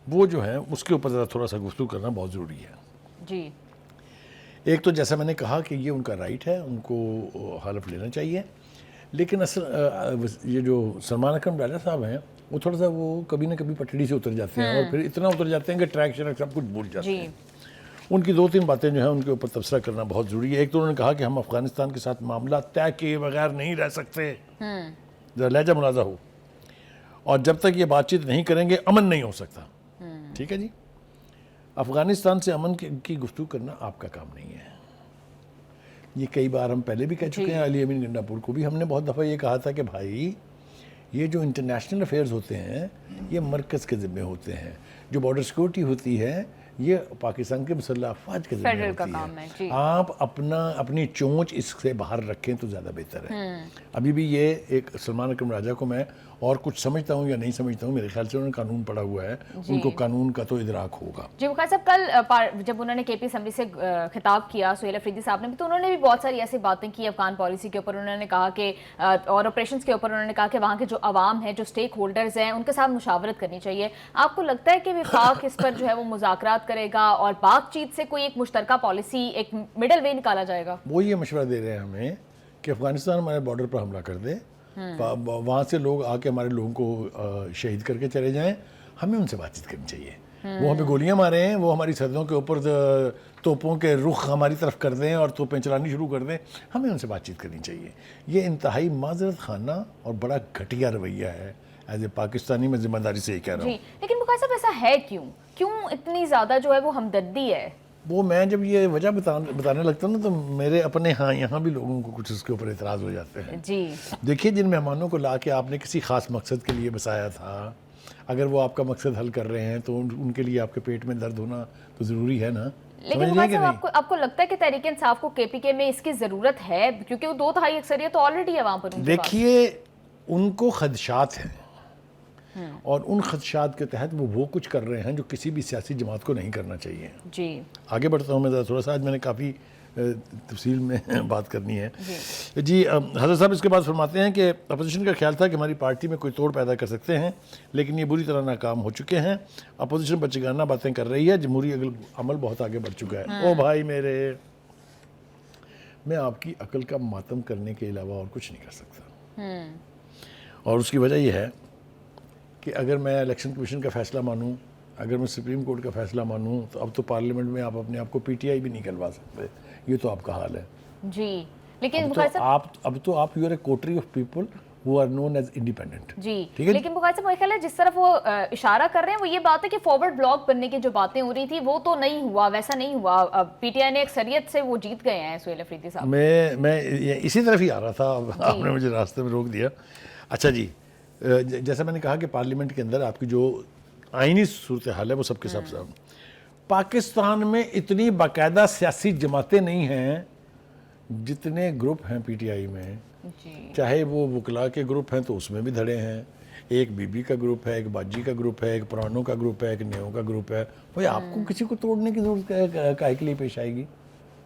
[SPEAKER 2] وہ جو ہے اس کے اوپر ذرا تھوڑا سا گفتگو کرنا بہت ضروری ہے. ایک تو جیسا میں نے کہا کہ یہ ان کا رائٹ ہے, ان کو حلف لینا چاہیے, لیکن یہ جو سلمان اکرم ڈالا صاحب ہیں وہ تھوڑا سا وہ کبھی نہ کبھی پٹڑی سے اتر جاتے ہیں, اور پھر اتنا اتر جاتے ہیں کہ ٹریک شرک سب کچھ بھول جاتے ہیں. ان کی 2-3 باتیں جو ہیں ان کے اوپر تبصرہ کرنا بہت ضروری ہے. ایک تو انہوں نے کہا کہ ہم افغانستان کے ساتھ معاملہ طے کیے بغیر نہیں رہ سکتے. ذرا لہجہ ملاحظہ ہو، اور جب تک یہ بات چیت نہیں کریں گے امن نہیں ہو سکتا. ٹھیک ہے جی. افغانستان سے امن کی گفتگو کرنا آپ کا کام نہیں ہے. یہ کئی بار ہم پہلے بھی کہہ چکے ہیں. علی امین گنڈاپور کو بھی ہم نے بہت دفعہ یہ کہا تھا کہ بھائی یہ جو انٹرنیشنل افیئرز ہوتے ہیں یہ مرکز کے ذمے ہوتے ہیں. جو بارڈر سیکورٹی ہوتی ہے یہ پاکستان کے مسلح افواج کے ذمہ ہوتی ہے. آپ اپنی چونچ اس سے باہر رکھیں تو زیادہ بہتر ہے. ابھی بھی یہ ایک سلمان اکرم راجہ کو میں اور کچھ سمجھتا ہوں یا نہیں سمجھتا ہوں، میرے خیال سے انہوں نے قانون پڑھا ہوا ہے، ان کو قانون کا تو ادراک ہوگا.
[SPEAKER 1] جی وقار صاحب، کل جب انہوں نے کے پی اسمبلی سے خطاب کیا سہیل افریدی صاحب نے بھی، تو انہوں نے بھی بہت ساری ایسی باتیں کی افغان پالیسی کے اوپر. انہوں نے کہا کہ اور آپریشنز کے اوپر انہوں نے کہا کہ وہاں کے جو عوام ہیں، جو اسٹیک ہولڈرز ہیں، ان کے ساتھ مشاورت کرنی چاہیے. آپ کو لگتا ہے کہ وفاق اس پر جو ہے وہ مذاکرات کرے گا اور بات چیت سے کوئی ایک مشترکہ پالیسی، ایک مڈل وے نکالا جائے گا؟
[SPEAKER 2] وہ یہ مشورہ دے رہے ہیں ہمیں کہ افغانستان ہمارے بارڈر پر حملہ کر دے، وہاں سے لوگ آ کے ہمارے لوگوں کو شہید کر کے چلے جائیں. ہمیں ان سے بات چیت کرنی چاہیے. وہ ہمیں گولیاں مارے ہیں، وہ ہماری سرحدوں کے اوپر توپوں کے رخ ہماری طرف کر دیں اور توپیں چلانی شروع کر دیں. ہمیں ان سے بات چیت کرنی چاہیے. یہ انتہائی معذرت خانہ اور بڑا گھٹیا رویہ ہے. ایز اے پاکستانی میں ذمہ داری سے یہ کہہ رہا ہوں.
[SPEAKER 1] جی لیکن بخاری صاحب ایسا ہے کیوں اتنی زیادہ جو ہے وہ ہمدردی ہے؟
[SPEAKER 2] وہ میں جب یہ وجہ بتانے لگتا ہوں نا تو میرے اپنے یہاں بھی لوگوں کو کچھ اس کے اوپر اعتراض ہو جاتے ہیں.
[SPEAKER 1] جی
[SPEAKER 2] دیکھیے، جن مہمانوں کو لا کے آپ نے کسی خاص مقصد کے لیے بسایا تھا، اگر وہ آپ کا مقصد حل کر رہے ہیں تو ان کے لیے آپ کے پیٹ میں درد ہونا تو ضروری ہے نا.
[SPEAKER 1] لیکن بخاری صاحب، آپ کو لگتا ہے کہ تحریک انصاف کو کے پی کے میں اس کی ضرورت ہے؟ کیونکہ وہ 2/3 اکثریت تو آلریڈی ہے وہاں پر.
[SPEAKER 2] دیکھیے، ان کو خدشات ہیں اور ان خدشات کے تحت وہ کچھ کر رہے ہیں جو کسی بھی سیاسی جماعت کو نہیں کرنا چاہیے.
[SPEAKER 1] جی
[SPEAKER 2] آگے بڑھتا ہوں میں تھوڑا سا. آج میں نے کافی تفصیل میں بات کرنی ہے. جی حضرت صاحب اس کے بعد فرماتے ہیں کہ اپوزیشن کا خیال تھا کہ ہماری پارٹی میں کوئی توڑ پیدا کر سکتے ہیں، لیکن یہ بری طرح ناکام ہو چکے ہیں. اپوزیشن بچگانہ باتیں کر رہی ہے، جمہوری عمل بہت آگے بڑھ چکا ہے. او بھائی میرے، میں آپ کی عقل کا ماتم کرنے کے علاوہ اور کچھ نہیں کر سکتا. اور اس کی وجہ یہ ہے کہ اگر میں الیکشن کمیشن کا فیصلہ مانوں، اگر میں سپریم کورٹ کا فیصلہ مانوں، تو اب تو پارلیمنٹ میں آپ اپنے آپ کو پی ٹی آئی بھی نہیں کھلوا سکتے. یہ تو آپ کا حال ہے.
[SPEAKER 1] جی لیکن
[SPEAKER 2] اب تو آپ you are a coterie of people who are known as independent.
[SPEAKER 1] جی لیکن بخاری صاحب میرے خیال ہے جس طرف وہ اشارہ کر رہے ہیں وہ یہ بات ہے کہ فارورڈ بلاک بننے کی جو باتیں ہو رہی تھی وہ تو نہیں ہوا، ویسا نہیں ہوا. پی ٹی آئی نے اکثریت سے وہ جیت گئے ہیں. سہیل افریدی صاحب،
[SPEAKER 2] میں اسی طرف ہی آ رہا تھا، آپ نے مجھے راستے میں روک دیا. اچھا جی، جیسا میں نے کہا کہ پارلیمنٹ کے اندر آپ کی جو آئینی صورتحال ہے وہ سب کے سب پاکستان میں اتنی باقاعدہ سیاسی جماعتیں نہیں ہیں جتنے گروپ ہیں پی ٹی آئی میں. چاہے وہ وکلا کے گروپ ہیں تو اس میں بھی دھڑے ہیں. ایک بی بی کا گروپ ہے، ایک باجی کا گروپ ہے، ایک پرانوں کا گروپ ہے، ایک نیو کا گروپ ہے. بھائی آپ کو کسی کو توڑنے کی ضرورت کاہے کے لیے پیش آئے گی؟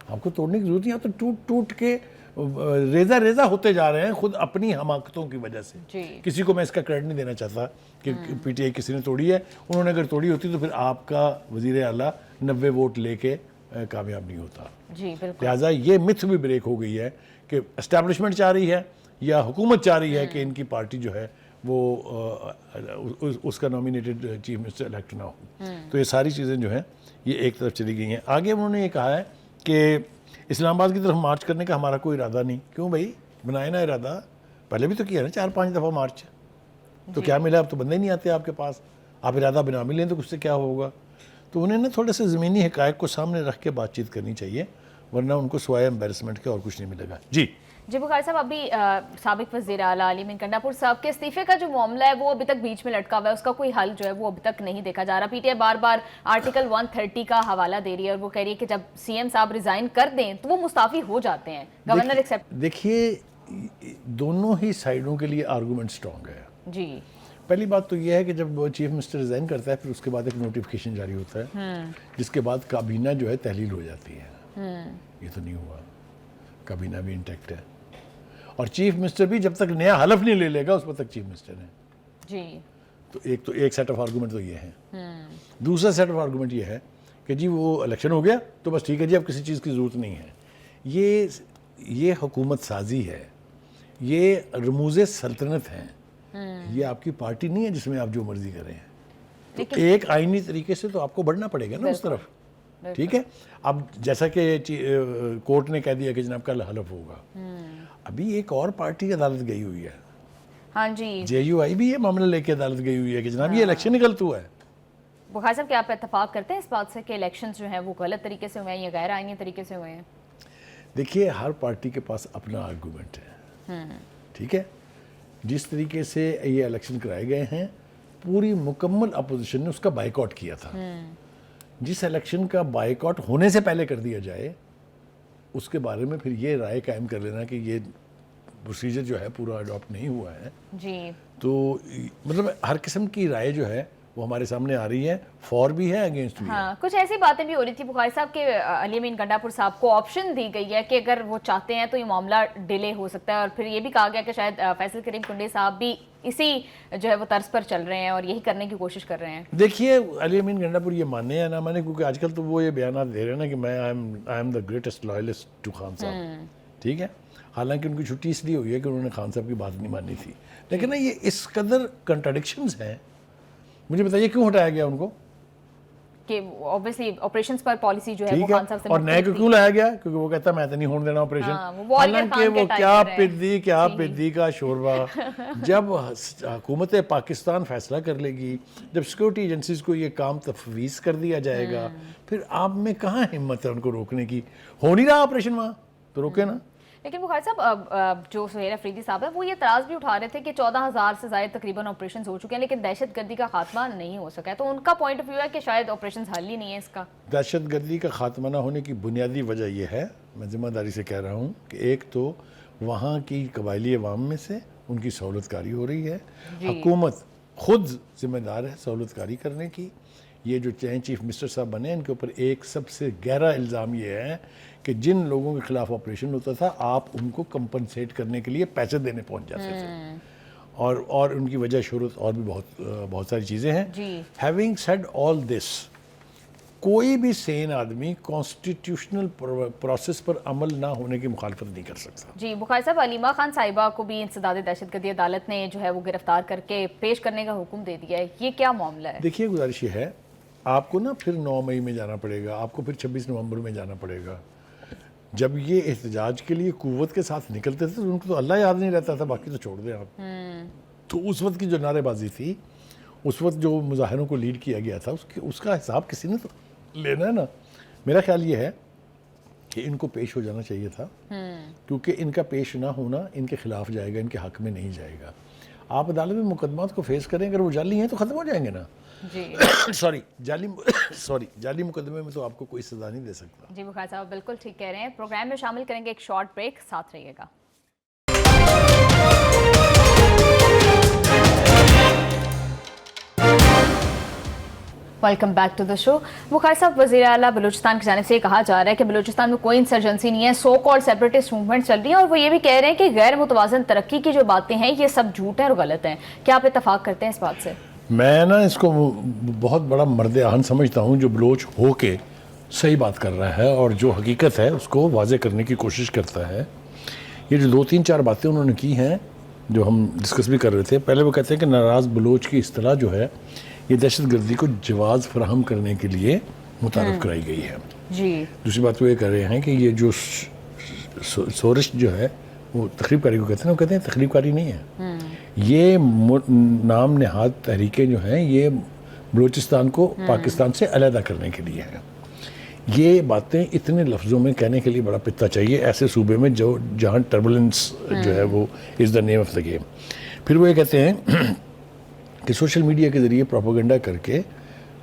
[SPEAKER 2] آپ کو توڑنے کی ضرورت نہیں. آپ تو ٹوٹ کے ریزہ ہوتے جا رہے ہیں خود اپنی حماقتوں کی وجہ سے. کسی کو میں اس کا کریڈٹ نہیں دینا چاہتا کہ پی ٹی آئی کسی نے توڑی ہے. انہوں نے اگر توڑی ہوتی تو پھر آپ کا وزیر اعلیٰ 90 ووٹ لے کے کامیاب نہیں ہوتا. لہٰذا یہ متھ بھی بریک ہو گئی ہے کہ اسٹیبلشمنٹ چاہ رہی ہے یا حکومت چاہ رہی ہے کہ ان کی پارٹی جو ہے وہ اس کا نامینیٹڈ چیف منسٹر الیکٹ نہ ہو. تو یہ ساری چیزیں جو ہیں یہ ایک طرف چلی گئی ہیں. آگے انہوں نے یہ کہا ہے کہ اسلام آباد کی طرف مارچ کرنے کا ہمارا کوئی ارادہ نہیں. کیوں بھائی؟ بنائے نا ارادہ. پہلے بھی تو کیا نا 4-5 دفعہ مارچ. تو کیا ملا؟ اب تو بندے نہیں آتے آپ کے پاس. آپ ارادہ بنا بھی لیں تو کچھ سے کیا ہوگا. تو انہیں نا تھوڑے سے زمینی حقائق کو سامنے رکھ کے بات چیت کرنی چاہیے، ورنہ ان کو سوائے امبیرسمنٹ کے اور کچھ نہیں ملے گا. جی
[SPEAKER 1] بخاری صاحب، ابھی سابق وزیر اعلیٰ علی امین گنڈاپور صاحب کے استعفے کا جو معاملہ ہے وہ ابھی تک بیچ میں لٹکا ہوا ہے. اس کا کوئی حل جو ہے وہ ابھی تک نہیں دیکھا جا رہا. P T I bar bar article 130 کا حوالہ دے رہی ہے اور وہ کہہ رہی ہے کہ جب سی ایم صاحب ریزائن کر دیں تو وہ مستعفی ہو جاتے ہیں. Governor accept.
[SPEAKER 2] دیکھیے، دونوں ہی سائیڈوں کے لیے آرگومنٹ سٹرونگ ہے.
[SPEAKER 1] جی
[SPEAKER 2] پہلی بات تو یہ ہے کہ جب چیف منسٹر ریزائن کرتا ہے پھر اس کے بعد ایک نوٹیفیکیشن جاری ہوتا ہے جس کے بعد کابینہ جو ہے تحلیل ہو جاتی ہے. یہ تو نہیں ہوا. کابینہ بھی انٹیکٹ ہے اور چیف منسٹر بھی جب تک نیا حلف نہیں لے لے گا اس وقت تک چیف منسٹر ہے.
[SPEAKER 1] جی
[SPEAKER 2] تو ایک سیٹ آف آرگومنٹ تو یہ ہے. دوسرا سیٹ آف آرگومنٹ یہ ہے کہ جی وہ الیکشن ہو گیا تو بس ٹھیک ہے جی، اب کسی چیز کی ضرورت نہیں ہے. یہ حکومت سازی ہے، یہ رموز سلطنت ہیں. یہ آپ کی پارٹی نہیں ہے جس میں آپ جو مرضی کریں. تو ایک آئینی طریقے سے تو آپ کو بڑھنا پڑے گا نا اس طرف. ٹھیک ہے. اب جیسا کہ کورٹ نے کہہ دیا کہ جناب کل حلف ہوگا، ابھی ایک اور پارٹی عدالت گئی ہوئی ہے
[SPEAKER 1] ہاں جی
[SPEAKER 2] JUI بھی یہ معاملہ لے کے عدالت گئی ہوئی ہے کہ جناب یہ الیکشن ہی غلط ہوا ہے.
[SPEAKER 1] بخاری صاحب کیا آپ اتفاق کرتے ہیں اس بات سے کہ الیکشنز جو ہیں وہ غلط طریقے سے ہوئے ہیں یا غیر آئینی طریقے سے ہوئے ہیں؟
[SPEAKER 2] دیکھیے ہر پارٹی کے پاس اپنا آرگومنٹ ہے, ٹھیک ہے. جس طریقے سے یہ الیکشن کرائے گئے ہیں پوری مکمل اپوزیشن نے اس کا بائیکاٹ کیا تھا. جس الیکشن کا بائیکاٹ ہونے سے پہلے کر دیا جائے اس کے بارے میں پھر یہ رائے قائم کر لینا کہ یہ پروسیجر جو ہے پورا اڈاپٹ نہیں ہوا ہے,
[SPEAKER 1] جی
[SPEAKER 2] تو مطلب ہر قسم کی رائے جو ہے وہ ہمارے سامنے آ رہی ہے, فور بھی ہے اگینسٹ بھی ہے.
[SPEAKER 1] ہاں کچھ ایسی باتیں بھی ہو رہی تھی بخاری صاحب کہ علی امین گنڈا پور صاحب کو آپشن دی گئی ہے کہ اگر وہ چاہتے ہیں تو یہ معاملہ ڈیلے ہو سکتا ہے, اور پھر یہ بھی کہا گیا کہ شاید فیصل کریم کنڈے صاحب بھی اسی جو ہے وہ طرز پر چل رہے ہیں اور یہی کرنے کی کوشش کر رہے ہیں.
[SPEAKER 2] دیکھیے علی امین گنڈا پور یہ مانے یا نہ مانے, کیونکہ آج کل تو وہ یہ بیانات دے رہے ہیں نا کہ میں I am the greatest loyalist to Khan صاحب, ٹھیک ہے. حالانکہ ان کی چھٹی اس لیے ہوئی ہے کہ انہوں نے خان صاحب کی بات نہیں مانی تھی. لیکن نا یہ اس قدر کنٹراڈکشنز ہیں, مجھے بتائیے کیوں ہٹایا گیا ان کو؟
[SPEAKER 1] کہ اوبویسلی آپریشنز پر پالیسی جو ہے وہ
[SPEAKER 2] ٹھیک ہے,
[SPEAKER 1] خان صاحب سے
[SPEAKER 2] اور نئے کو کیوں لایا گیا؟ کیونکہ وہ کہتا ہے میں تو نہیں ہونے دینا آپریشن. حالانکہ وہ کیا پردی کا شوربہ. جب حکومت پاکستان فیصلہ کر لے گی, جب سیکورٹی ایجنسیز کو یہ کام تفویض کر دیا جائے گا, پھر آپ میں کہاں ہمت ہے ان کو روکنے کی؟ ہو نہیں رہا آپریشن وہاں تو روکے نا.
[SPEAKER 1] لیکن بخاری صاحب جو سہیل افریدی صاحب ہیں وہ یہ اعتراض بھی اٹھا رہے تھے کہ 14,000 سے زائد تقریباً آپریشنز ہو چکے ہیں لیکن دہشت گردی کا خاتمہ نہیں ہو سکا ہے, تو ان کا پوائنٹ آف ویو ہے کہ شاید آپریشنز حل ہی نہیں ہے اس کا.
[SPEAKER 2] دہشت گردی کا خاتمہ نہ ہونے کی بنیادی وجہ یہ ہے, میں ذمہ داری سے کہہ رہا ہوں, کہ ایک تو وہاں کی قبائلی عوام میں سے ان کی سہولت کاری ہو رہی ہے. حکومت خود ذمہ دار ہے سہولت کاری کرنے کی. یہ جو چیف منسٹر صاحب بنے ان کے اوپر ایک سب سے گہرا الزام یہ ہے کہ جن لوگوں کے خلاف آپریشن ہوتا تھا آپ ان کو کمپنسیٹ کرنے کے لیے پیسے دینے پہنچ جاتے تھے, اور ان کی وجہ شہرت اور بھی بہت ساری چیزیں ہیں. ہیونگ سیڈ آل دس, کوئی بھی سین آدمی کانسٹیٹیوشنل پروسیس پر عمل نہ ہونے کی مخالفت نہیں کر سکتا.
[SPEAKER 1] جی بخاری صاحب علیمہ خان صاحبہ کو بھی انسداد دہشت گردی عدالت نے جو ہے وہ گرفتار کر کے پیش کرنے کا حکم دے دیا ہے, یہ کیا معاملہ ہے؟
[SPEAKER 2] دیکھیے گزارش یہ ہے, آپ کو نا پھر 9 مئی میں جانا پڑے گا, آپ کو پھر 26 نومبر میں جانا پڑے گا. جب یہ احتجاج کے لیے قوت کے ساتھ نکلتے تھے تو ان کو تو اللہ یاد نہیں رہتا تھا, باقی تو چھوڑ دیں آپ. تو اس وقت کی جو نعرے بازی تھی, اس وقت جو مظاہروں کو لیڈ کیا گیا تھا, اس کا حساب کسی نے تو لینا ہے نا. میرا خیال یہ ہے کہ ان کو پیش ہو جانا چاہیے تھا, کیونکہ ان کا پیش نہ ہونا ان کے خلاف جائے گا, ان کے حق میں نہیں جائے گا. آپ عدالت میں مقدمات کو فیس کریں, اگر وہ جعلی ہیں تو ختم ہو جائیں گے نا. جعلی مقدمے میں تو آپ کو کوئی سزا نہیں دے سکتا.
[SPEAKER 1] جی بخاری صاحب بالکل ٹھیک کہہ رہے ہیں. پروگرام میں شامل کریں گے ایک شارٹ بریک, ساتھ رہیے گا. ویلکم بیک ٹو دا شو. بخاری صاحب وزیر اعلیٰ بلوچستان کی جانب سے یہ کہا جا رہا ہے کہ بلوچستان میں کوئی انسرجنسی نہیں ہے, سو کالڈ سیپریٹسٹ موومنٹ چل رہی ہے, اور وہ یہ بھی کہہ رہے ہیں کہ غیر متوازن ترقی کی جو باتیں ہیں یہ سب جھوٹ ہیں اور غلط ہیں. کیا آپ اتفاق کرتے ہیں اس بات سے؟
[SPEAKER 2] میں نا اس کو بہت بڑا مرد آہن سمجھتا ہوں جو بلوچ ہو کے صحیح بات کر رہا ہے اور جو حقیقت ہے اس کو واضح کرنے کی کوشش کرتا ہے. یہ جو 2-3-4 باتیں انہوں نے کی ہیں جو ہم ڈسکس بھی کر رہے تھے, پہلے وہ کہتے ہیں کہ ناراض بلوچ کی اصطلاح جو ہے یہ دہشت گردی کو جواز فراہم کرنے کے لیے متعارف کرائی گئی ہے.
[SPEAKER 1] جی
[SPEAKER 2] دوسری بات وہ یہ کہہ رہے ہیں کہ یہ جو سورش جو ہے وہ تخریب کاری کو کہتے ہیں, وہ کہتے ہیں تخریب کاری نہیں ہے, یہ نام نہاد تحریکیں جو ہیں یہ بلوچستان کو پاکستان سے علیحدہ کرنے کے لیے ہیں. یہ باتیں اتنے لفظوں میں کہنے کے لیے بڑا پتہ چاہیے ایسے صوبے میں جہاں ٹربولنس جو ہے وہ از دا نیم آف دا گیم. پھر وہ یہ کہتے ہیں کہ سوشل میڈیا کے ذریعے پروپیگنڈا کر کے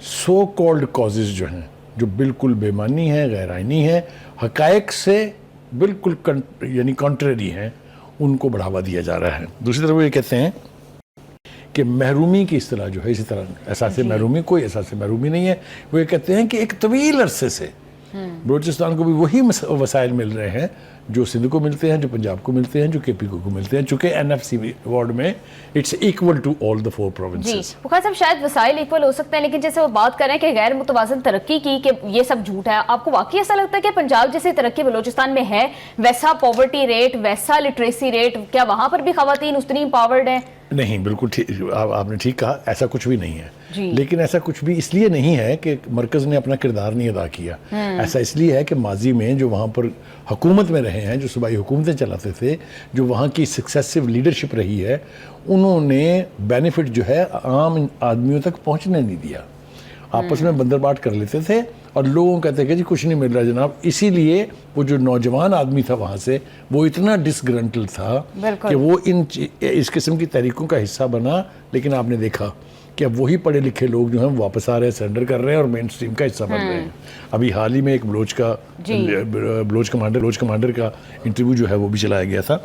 [SPEAKER 2] سو کالڈ کازز جو ہیں جو بالکل بے معنی ہیں, غیر آئینی ہیں, حقائق سے بالکل یعنی کانٹریری ہیں, ان کو بڑھاوا دیا جا رہا ہے. دوسری طرف وہ یہ کہتے ہیں کہ محرومی کی اصطلاح جو ہے اسی طرح احساس محرومی, کوئی احساس محرومی نہیں ہے. وہ یہ کہتے ہیں کہ ایک طویل عرصے سے بلوچستان کو بھی وہی وسائل مل رہے ہیں جو سندھ کو ملتے ہیں, جو پنجاب کو ملتے ہیں, جو KP کو ملتے ہیں, چونکہ NFC وارڈ میں it's equal to all the 4 provinces.
[SPEAKER 1] جی بخاری صاحب شاید وسائل ایکول ہو سکتے ہیں, لیکن جیسے وہ بات کر رہے ہیں کہ غیر متوازن ترقی کی کہ یہ سب جھوٹ ہے, آپ کو واقعی ایسا لگتا ہے کہ پنجاب جیسی ترقی بلوچستان میں ہے, ویسا پاورٹی ریٹ, ویسا لٹریسی ریٹ, کیا وہاں پر بھی خواتین اتنی امپاورڈ ہیں؟
[SPEAKER 2] نہیں بالکل ٹھیک، آپ نے ٹھیک کہا، ایسا کچھ بھی نہیں ہے
[SPEAKER 1] جی۔
[SPEAKER 2] لیکن ایسا کچھ بھی اس لیے نہیں ہے کہ مرکز نے اپنا کردار نہیں ادا کیا، ایسا اس لیے ہے کہ ماضی میں جو وہاں پر حکومت میں رہے ہیں، جو صوبائی حکومتیں چلاتے تھے، جو وہاں کی سکسیسو لیڈرشپ رہی ہے، انہوں نے بینیفٹ جو ہے عام آدمیوں تک پہنچنے نہیں دیا، آپس میں بندر بانٹ کر لیتے تھے اور لوگوں کہتے کہ جی کچھ نہیں مل رہا جناب۔ اسی لیے وہ جو نوجوان آدمی تھا وہاں سے، وہ اتنا ڈسگرنٹل تھا کہ وہ اس قسم کی تحریکوں کا حصہ بنا، لیکن آپ نے دیکھا کہ اب وہی پڑھے لکھے لوگ جو ہیں واپس آ رہے ہیں، سرنڈر کر رہے ہیں اور مین سٹریم کا حصہ بن رہے ہیں۔ ابھی حال ہی میں ایک بلوچ کمانڈر کا انٹرویو جو ہے وہ بھی چلایا گیا تھا۔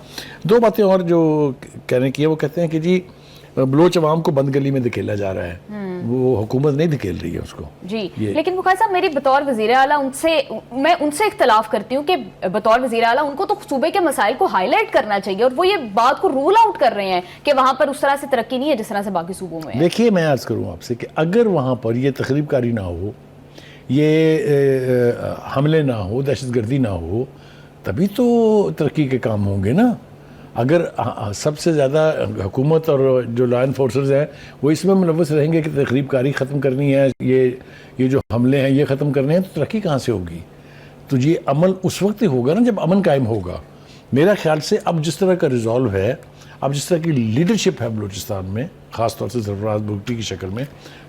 [SPEAKER 2] دو باتیں اور جو کہنے کی ہے، وہ کہتے ہیں کہ جی بلوچ عوام کو بند گلی میں دھکیلا جا رہا ہے، وہ حکومت نہیں دھکیل رہی ہے اس کو۔
[SPEAKER 1] جی لیکن بخاری صاحب، میری بطور وزیر اعلیٰ میں ان سے اختلاف کرتی ہوں کہ بطور وزیر اعلیٰ ان کو تو صوبے کے مسائل کو ہائی لائٹ کرنا چاہیے، اور وہ یہ بات کو رول آؤٹ کر رہے ہیں کہ وہاں پر اس طرح سے ترقی نہیں ہے جس طرح سے باقی صوبوں میں ہے۔
[SPEAKER 2] دیکھیے میں عرض کروں آپ سے کہ اگر وہاں پر یہ تخریب کاری نہ ہو، یہ حملے نہ ہو، دہشت گردی نہ ہو، تبھی تو ترقی کے کام ہوں گے نا۔ اگر سب سے زیادہ حکومت اور جو لا انفورسرز ہیں وہ اس میں ملوث رہیں گے کہ تخریب کاری ختم کرنی ہے، یہ جو حملے ہیں یہ ختم کرنے ہیں، تو ترقی کہاں سے ہوگی؟ تو یہ عمل اس وقت ہی ہوگا نا جب امن قائم ہوگا۔ میرا خیال سے اب جس طرح کا ریزالو ہے، اب جس طرح کی لیڈرشپ ہے بلوچستان میں، خاص طور سے سرفراز بگٹی کی شکل میں،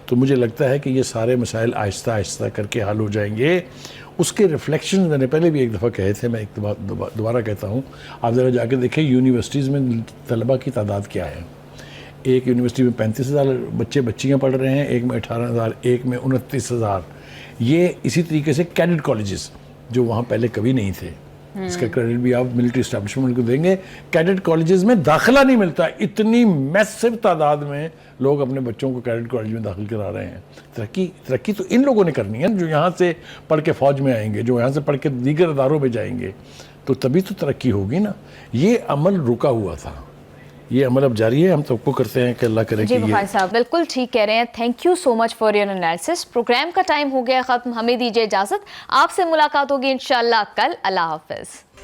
[SPEAKER 2] تو مجھے لگتا ہے کہ یہ سارے مسائل آہستہ آہستہ کر کے حل ہو جائیں گے۔ اس کے ریفلیکشن میں نے پہلے بھی ایک دفعہ کہے تھے، میں ایک دوبارہ کہتا ہوں، آپ ذرا جا کے دیکھیں یونیورسٹیز میں طلبہ کی تعداد کیا ہے۔ ایک یونیورسٹی میں 35,000 بچیاں پڑھ رہے ہیں، ایک میں 18,000، ایک میں 29,000۔ یہ اسی طریقے سے کیڈٹ کالجز جو وہاں پہلے کبھی نہیں تھے، اس کا کریڈٹ بھی آپ ملٹری اسٹیبلشمنٹ کو دیں گے۔ کیڈٹ کالجز میں داخلہ نہیں ملتا، اتنی میسو تعداد میں لوگ اپنے بچوں کو کیڈٹ کالج میں داخل کرا رہے ہیں۔ ترقی تو ان لوگوں نے کرنی ہے جو یہاں سے پڑھ کے فوج میں آئیں گے، جو یہاں سے پڑھ کے دیگر اداروں میں جائیں گے، تو تبھی تو ترقی ہوگی نا۔ یہ عمل رکا ہوا تھا، یہ عمل اب جاری ہے۔ ہم توقع کرتے ہیں کہ اللہ کرے کہ
[SPEAKER 1] جی بخاری صاحب بالکل ٹھیک کہہ رہے ہیں۔ Thank you so much for your analysis. Program کا ٹائم ہو گیا ختم، ہمیں دیجیے اجازت، آپ سے ملاقات ہوگی انشاءاللہ کل۔ اللہ حافظ۔